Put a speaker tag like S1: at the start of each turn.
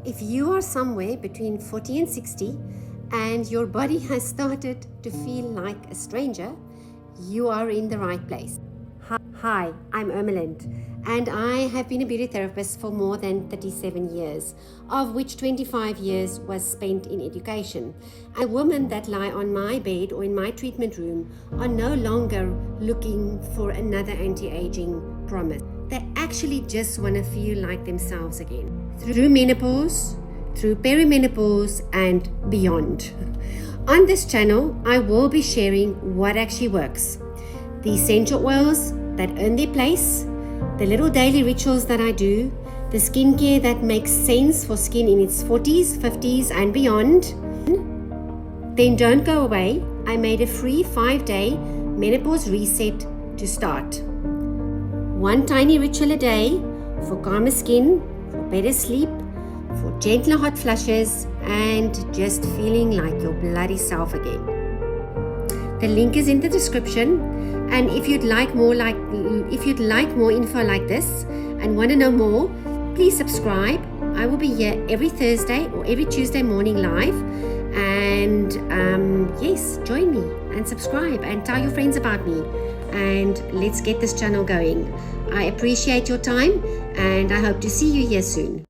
S1: If you are somewhere between 40 and 60 and your body has started to feel like a stranger, you are in the right place. Hi, I'm Ermelind, and I have been a beauty therapist for more than 37 years, of which 25 years was spent in education. And women that lie on my bed or in my treatment room are no longer looking for another anti-aging promise. They actually just want to feel like themselves again. Through menopause, through perimenopause, and beyond. On this channel, I will be sharing what actually works. The essential oils that earn their place, the little daily rituals that I do, the skincare that makes sense for skin in its 40s, 50s, and beyond. Then don't go away. I made a free 5-day menopause reset to start. One tiny ritual a day for calmer skin, for better sleep, for gentler hot flushes, and just feeling like your bloody self again. The link is in the description, and if you'd like more info like this and want to know more, please subscribe. I will be here every Thursday or every Tuesday morning live, and yes, join me and subscribe and tell your friends about me, and let's get this channel going. I appreciate your time, and I hope to see you here soon.